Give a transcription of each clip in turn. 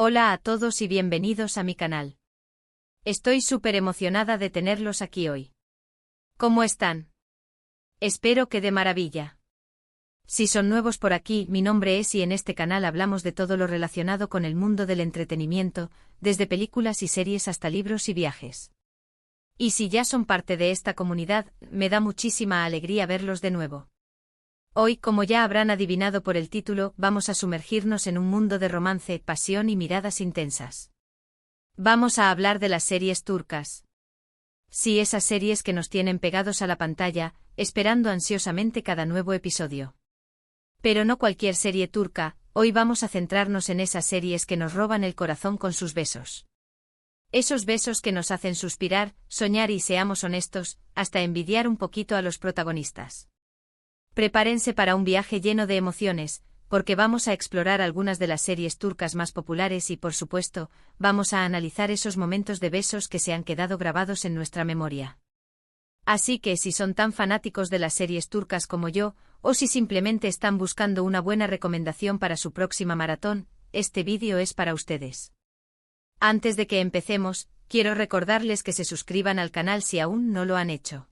Hola a todos y bienvenidos a mi canal. Estoy súper emocionada de tenerlos aquí hoy. ¿Cómo están? Espero que de maravilla. Si son nuevos por aquí, mi nombre es y en este canal hablamos de todo lo relacionado con el mundo del entretenimiento, desde películas y series hasta libros y viajes. Y si ya son parte de esta comunidad, me da muchísima alegría verlos de nuevo. Hoy, como ya habrán adivinado por el título, vamos a sumergirnos en un mundo de romance, pasión y miradas intensas. Vamos a hablar de las series turcas. Sí, esas series que nos tienen pegados a la pantalla, esperando ansiosamente cada nuevo episodio. Pero no cualquier serie turca, hoy vamos a centrarnos en esas series que nos roban el corazón con sus besos. Esos besos que nos hacen suspirar, soñar y, seamos honestos, hasta envidiar un poquito a los protagonistas. Prepárense para un viaje lleno de emociones, porque vamos a explorar algunas de las series turcas más populares y, por supuesto, vamos a analizar esos momentos de besos que se han quedado grabados en nuestra memoria. Así que si son tan fanáticos de las series turcas como yo, o si simplemente están buscando una buena recomendación para su próxima maratón, este vídeo es para ustedes. Antes de que empecemos, quiero recordarles que se suscriban al canal si aún no lo han hecho.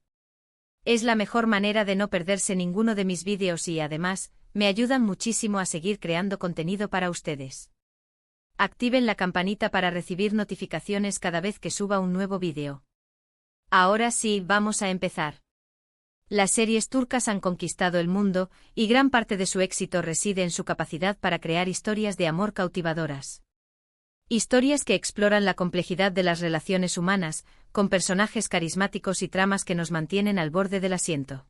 Es la mejor manera de no perderse ninguno de mis vídeos y, además, me ayudan muchísimo a seguir creando contenido para ustedes. Activen la campanita para recibir notificaciones cada vez que suba un nuevo vídeo. Ahora sí, vamos a empezar. Las series turcas han conquistado el mundo, y gran parte de su éxito reside en su capacidad para crear historias de amor cautivadoras. Historias que exploran la complejidad de las relaciones humanas, con personajes carismáticos y tramas que nos mantienen al borde del asiento.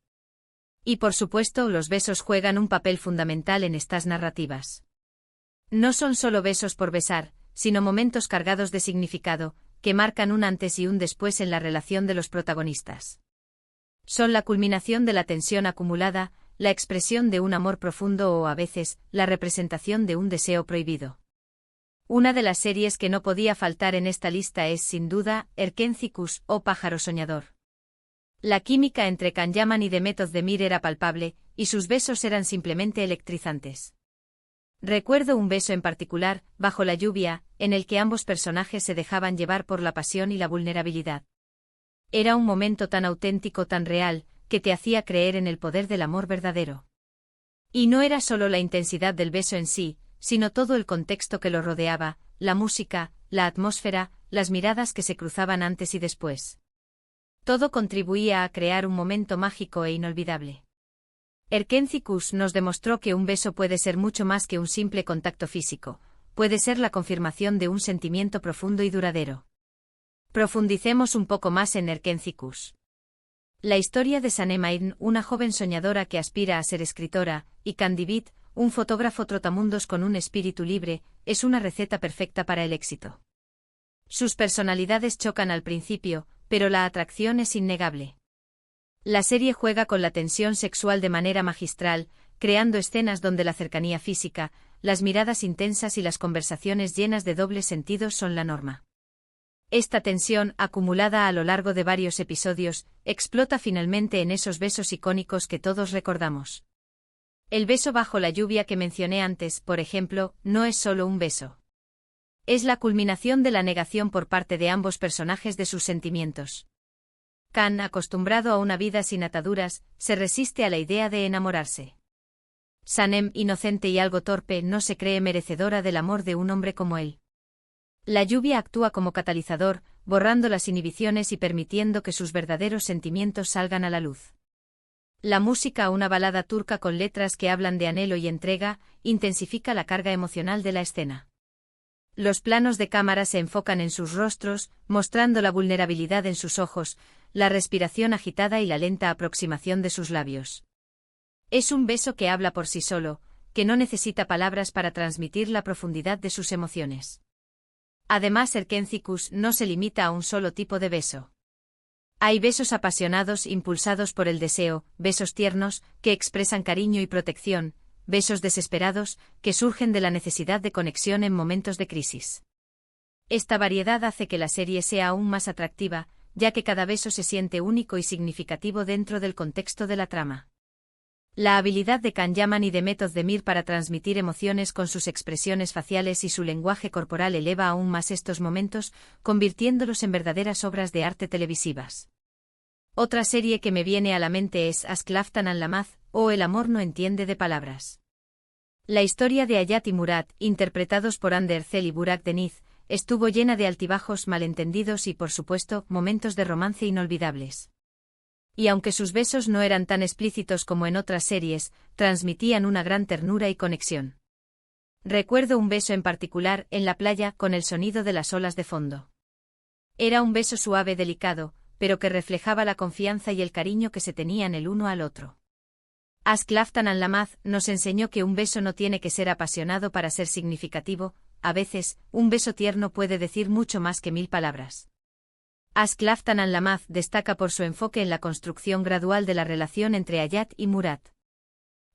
Y por supuesto, los besos juegan un papel fundamental en estas narrativas. No son solo besos por besar, sino momentos cargados de significado, que marcan un antes y un después en la relación de los protagonistas. Son la culminación de la tensión acumulada, la expresión de un amor profundo o, a veces, la representación de un deseo prohibido. Una de las series que no podía faltar en esta lista es, sin duda, Erkencikus, o Pájaro Soñador. La química entre Can Yaman y Demet Özdemir era palpable, y sus besos eran simplemente electrizantes. Recuerdo un beso en particular, Bajo la lluvia, en el que ambos personajes se dejaban llevar por la pasión y la vulnerabilidad. Era un momento tan auténtico, tan real, que te hacía creer en el poder del amor verdadero. Y no era solo la intensidad del beso en sí, sino todo el contexto que lo rodeaba, la música, la atmósfera, las miradas que se cruzaban antes y después. Todo contribuía a crear un momento mágico e inolvidable. Erkencikus nos demostró que un beso puede ser mucho más que un simple contacto físico, puede ser la confirmación de un sentimiento profundo y duradero. Profundicemos un poco más en Erkencikus. La historia de Sanem Aydin, una joven soñadora que aspira a ser escritora, y Can Divit, un fotógrafo trotamundos con un espíritu libre, es una receta perfecta para el éxito. Sus personalidades chocan al principio, pero la atracción es innegable. La serie juega con la tensión sexual de manera magistral, creando escenas donde la cercanía física, las miradas intensas y las conversaciones llenas de dobles sentidos son la norma. Esta tensión, acumulada a lo largo de varios episodios, explota finalmente en esos besos icónicos que todos recordamos. El beso bajo la lluvia que mencioné antes, por ejemplo, no es solo un beso. Es la culminación de la negación por parte de ambos personajes de sus sentimientos. Can, acostumbrado a una vida sin ataduras, se resiste a la idea de enamorarse. Sanem, inocente y algo torpe, no se cree merecedora del amor de un hombre como él. La lluvia actúa como catalizador, borrando las inhibiciones y permitiendo que sus verdaderos sentimientos salgan a la luz. La música, una balada turca con letras que hablan de anhelo y entrega, intensifica la carga emocional de la escena. Los planos de cámara se enfocan en sus rostros, mostrando la vulnerabilidad en sus ojos, la respiración agitada y la lenta aproximación de sus labios. Es un beso que habla por sí solo, que no necesita palabras para transmitir la profundidad de sus emociones. Además, Erkencikus no se limita a un solo tipo de beso. Hay besos apasionados impulsados por el deseo, besos tiernos, que expresan cariño y protección, besos desesperados, que surgen de la necesidad de conexión en momentos de crisis. Esta variedad hace que la serie sea aún más atractiva, ya que cada beso se siente único y significativo dentro del contexto de la trama. La habilidad de Can Yaman y de Method Demir para transmitir emociones con sus expresiones faciales y su lenguaje corporal eleva aún más estos momentos, convirtiéndolos en verdaderas obras de arte televisivas. Otra serie que me viene a la mente es Ask Laftan and Lamaz, o El amor no entiende de palabras. La historia de Hayat y Murad, interpretados por Ander Cel y Burak Deniz, estuvo llena de altibajos, malentendidos y, por supuesto, momentos de romance inolvidables. Y aunque sus besos no eran tan explícitos como en otras series, transmitían una gran ternura y conexión. Recuerdo un beso en particular, en la playa, con el sonido de las olas de fondo. Era un beso suave, delicado, pero que reflejaba la confianza y el cariño que se tenían el uno al otro. Ask Laftan and Lamaz nos enseñó que un beso no tiene que ser apasionado para ser significativo, a veces, un beso tierno puede decir mucho más que 1000 palabras. Ask Laftan and Lamaz destaca por su enfoque en la construcción gradual de la relación entre Hayat y Murad.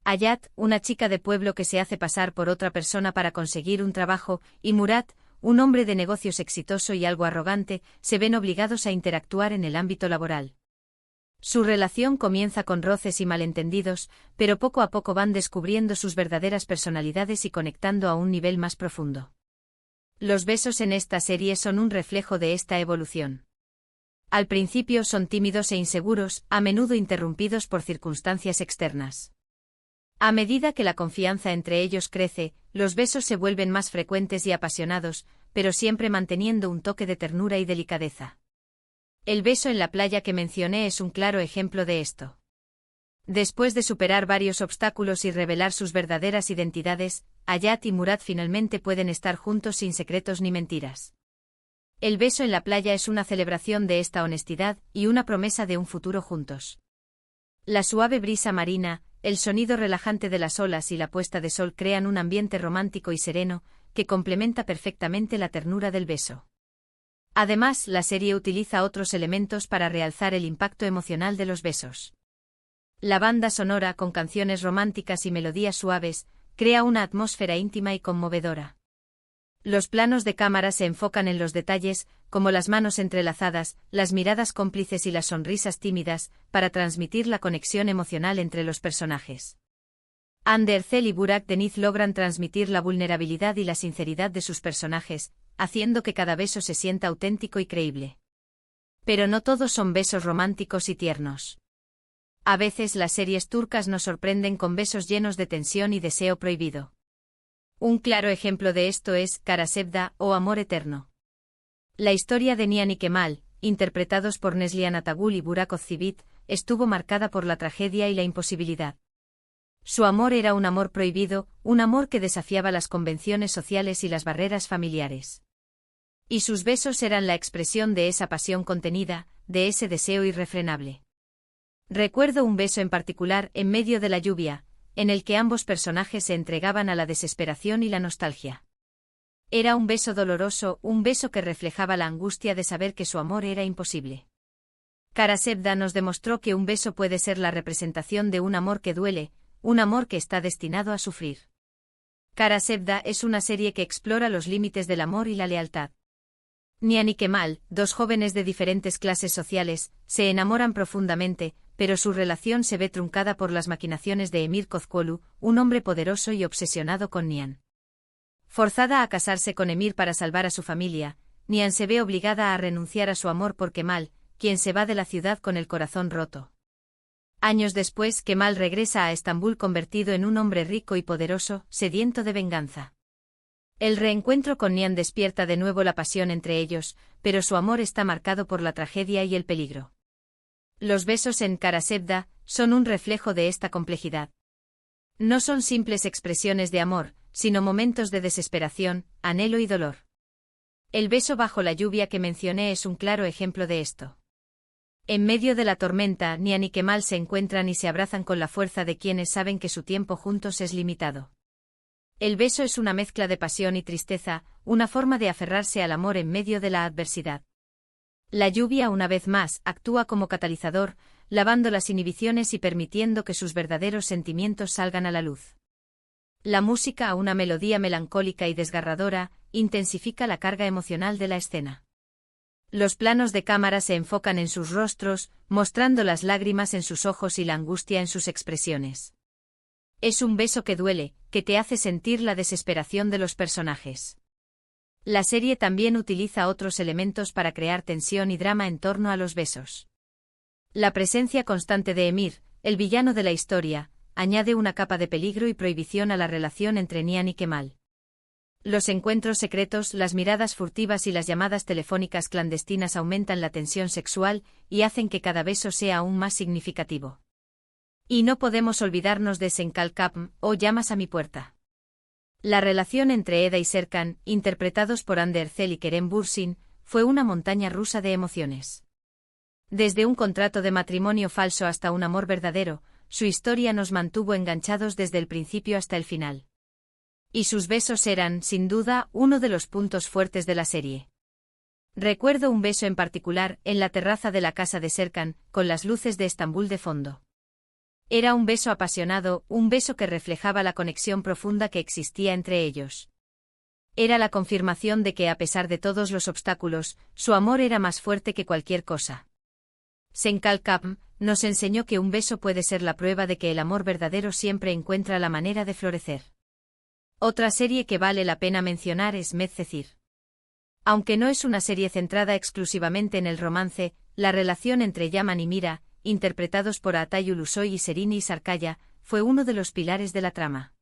Hayat, una chica de pueblo que se hace pasar por otra persona para conseguir un trabajo, y Murad, un hombre de negocios exitoso y algo arrogante, se ven obligados a interactuar en el ámbito laboral. Su relación comienza con roces y malentendidos, pero poco a poco van descubriendo sus verdaderas personalidades y conectando a un nivel más profundo. Los besos en esta serie son un reflejo de esta evolución. Al principio son tímidos e inseguros, a menudo interrumpidos por circunstancias externas. A medida que la confianza entre ellos crece, los besos se vuelven más frecuentes y apasionados, pero siempre manteniendo un toque de ternura y delicadeza. El beso en la playa que mencioné es un claro ejemplo de esto. Después de superar varios obstáculos y revelar sus verdaderas identidades, Hayat y Murad finalmente pueden estar juntos sin secretos ni mentiras. El beso en la playa es una celebración de esta honestidad y una promesa de un futuro juntos. La suave brisa marina, el sonido relajante de las olas y la puesta de sol crean un ambiente romántico y sereno, que complementa perfectamente la ternura del beso. Además, la serie utiliza otros elementos para realzar el impacto emocional de los besos. La banda sonora, con canciones románticas y melodías suaves, crea una atmósfera íntima y conmovedora. Los planos de cámara se enfocan en los detalles, como las manos entrelazadas, las miradas cómplices y las sonrisas tímidas, para transmitir la conexión emocional entre los personajes. Ander Cel y Burak Deniz logran transmitir la vulnerabilidad y la sinceridad de sus personajes, haciendo que cada beso se sienta auténtico y creíble. Pero no todos son besos románticos y tiernos. A veces las series turcas nos sorprenden con besos llenos de tensión y deseo prohibido. Un claro ejemplo de esto es Kara Sevda o Amor Eterno. La historia de Nihan y Kemal, interpretados por Neslihan Atagul y Burak Ozcivit, estuvo marcada por la tragedia y la imposibilidad. Su amor era un amor prohibido, un amor que desafiaba las convenciones sociales y las barreras familiares. Y sus besos eran la expresión de esa pasión contenida, de ese deseo irrefrenable. Recuerdo un beso en particular, en medio de la lluvia, en el que ambos personajes se entregaban a la desesperación y la nostalgia. Era un beso doloroso, un beso que reflejaba la angustia de saber que su amor era imposible. Kara Sevda nos demostró que un beso puede ser la representación de un amor que duele, un amor que está destinado a sufrir. Kara Sevda es una serie que explora los límites del amor y la lealtad. Nihan y Kemal, dos jóvenes de diferentes clases sociales, se enamoran profundamente, pero su relación se ve truncada por las maquinaciones de Emir Kozcuoglu, un hombre poderoso y obsesionado con Nihan. Forzada a casarse con Emir para salvar a su familia, Nihan se ve obligada a renunciar a su amor por Kemal, quien se va de la ciudad con el corazón roto. Años después, Kemal regresa a Estambul convertido en un hombre rico y poderoso, sediento de venganza. El reencuentro con Nihan despierta de nuevo la pasión entre ellos, pero su amor está marcado por la tragedia y el peligro. Los besos en Kara Sevda son un reflejo de esta complejidad. No son simples expresiones de amor, sino momentos de desesperación, anhelo y dolor. El beso bajo la lluvia que mencioné es un claro ejemplo de esto. En medio de la tormenta, Nihan y Kemal se encuentran y se abrazan con la fuerza de quienes saben que su tiempo juntos es limitado. El beso es una mezcla de pasión y tristeza, una forma de aferrarse al amor en medio de la adversidad. La lluvia, una vez más, actúa como catalizador, lavando las inhibiciones y permitiendo que sus verdaderos sentimientos salgan a la luz. La música, una melodía melancólica y desgarradora, intensifica la carga emocional de la escena. Los planos de cámara se enfocan en sus rostros, mostrando las lágrimas en sus ojos y la angustia en sus expresiones. Es un beso que duele, que te hace sentir la desesperación de los personajes. La serie también utiliza otros elementos para crear tensión y drama en torno a los besos. La presencia constante de Emir, el villano de la historia, añade una capa de peligro y prohibición a la relación entre Nian y Kemal. Los encuentros secretos, las miradas furtivas y las llamadas telefónicas clandestinas aumentan la tensión sexual y hacen que cada beso sea aún más significativo. Y no podemos olvidarnos de Senkalkapm, o Llamas a mi puerta. La relación entre Eda y Serkan, interpretados por Ander Zel y Kerem Bürsin, fue una montaña rusa de emociones. Desde un contrato de matrimonio falso hasta un amor verdadero, su historia nos mantuvo enganchados desde el principio hasta el final. Y sus besos eran, sin duda, uno de los puntos fuertes de la serie. Recuerdo un beso en particular, en la terraza de la casa de Serkan, con las luces de Estambul de fondo. Era un beso apasionado, un beso que reflejaba la conexión profunda que existía entre ellos. Era la confirmación de que a pesar de todos los obstáculos, su amor era más fuerte que cualquier cosa. Senkalkapm nos enseñó que un beso puede ser la prueba de que el amor verdadero siempre encuentra la manera de florecer. Otra serie que vale la pena mencionar es Medcezir. Aunque no es una serie centrada exclusivamente en el romance, la relación entre Yaman y Mira, interpretados por Atay Ulusoy y Serini Sarkaya, fue uno de los pilares de la trama.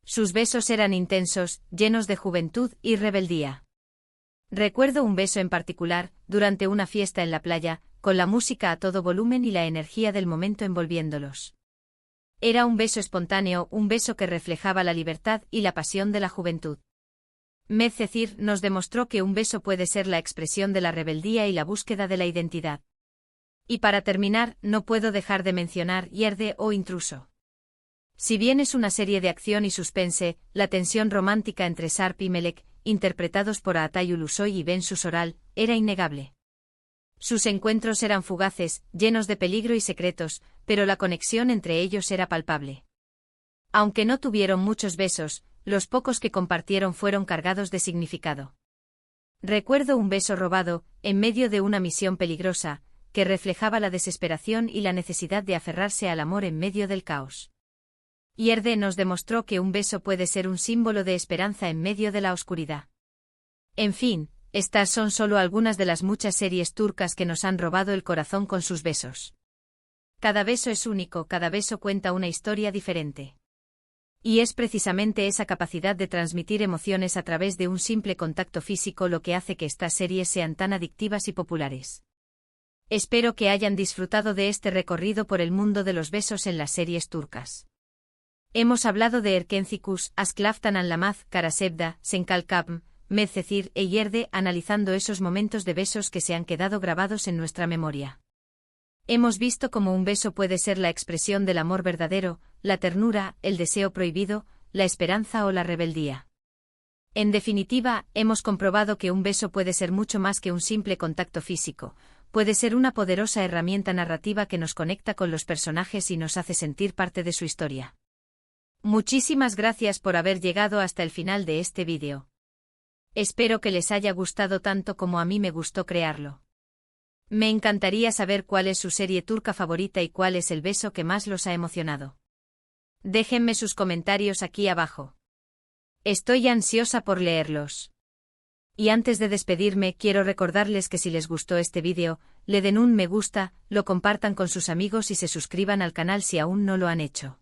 Sus besos eran intensos, llenos de juventud y rebeldía. Recuerdo un beso en particular, durante una fiesta en la playa, con la música a todo volumen y la energía del momento envolviéndolos. Era un beso espontáneo, un beso que reflejaba la libertad y la pasión de la juventud. Medcezir nos demostró que un beso puede ser la expresión de la rebeldía y la búsqueda de la identidad. Y para terminar, no puedo dejar de mencionar Yerde o Intruso. Si bien es una serie de acción y suspense, la tensión romántica entre Sarp y Melek, interpretados por Atay Ulusoy y Ben Susoral, era innegable. Sus encuentros eran fugaces, llenos de peligro y secretos, pero la conexión entre ellos era palpable. Aunque no tuvieron muchos besos, los pocos que compartieron fueron cargados de significado. Recuerdo un beso robado, en medio de una misión peligrosa, que reflejaba la desesperación y la necesidad de aferrarse al amor en medio del caos. Yerde nos demostró que un beso puede ser un símbolo de esperanza en medio de la oscuridad. En fin, estas son solo algunas de las muchas series turcas que nos han robado el corazón con sus besos. Cada beso es único, cada beso cuenta una historia diferente. Y es precisamente esa capacidad de transmitir emociones a través de un simple contacto físico lo que hace que estas series sean tan adictivas y populares. Espero que hayan disfrutado de este recorrido por el mundo de los besos en las series turcas. Hemos hablado de Erkencikus, Asklaftan Anlamaz, Karasebda, Senkalkapm, Medcezir e Yerde, analizando esos momentos de besos que se han quedado grabados en nuestra memoria. Hemos visto cómo un beso puede ser la expresión del amor verdadero, la ternura, el deseo prohibido, la esperanza o la rebeldía. En definitiva, hemos comprobado que un beso puede ser mucho más que un simple contacto físico, puede ser una poderosa herramienta narrativa que nos conecta con los personajes y nos hace sentir parte de su historia. Muchísimas gracias por haber llegado hasta el final de este vídeo. Espero que les haya gustado tanto como a mí me gustó crearlo. Me encantaría saber cuál es su serie turca favorita y cuál es el beso que más los ha emocionado. Déjenme sus comentarios aquí abajo. Estoy ansiosa por leerlos. Y antes de despedirme, quiero recordarles que si les gustó este vídeo, le den un me gusta, lo compartan con sus amigos y se suscriban al canal si aún no lo han hecho.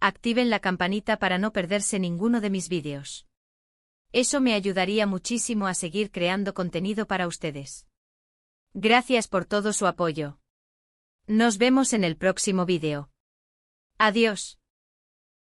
Activen la campanita para no perderse ninguno de mis vídeos. Eso me ayudaría muchísimo a seguir creando contenido para ustedes. Gracias por todo su apoyo. Nos vemos en el próximo vídeo. Adiós.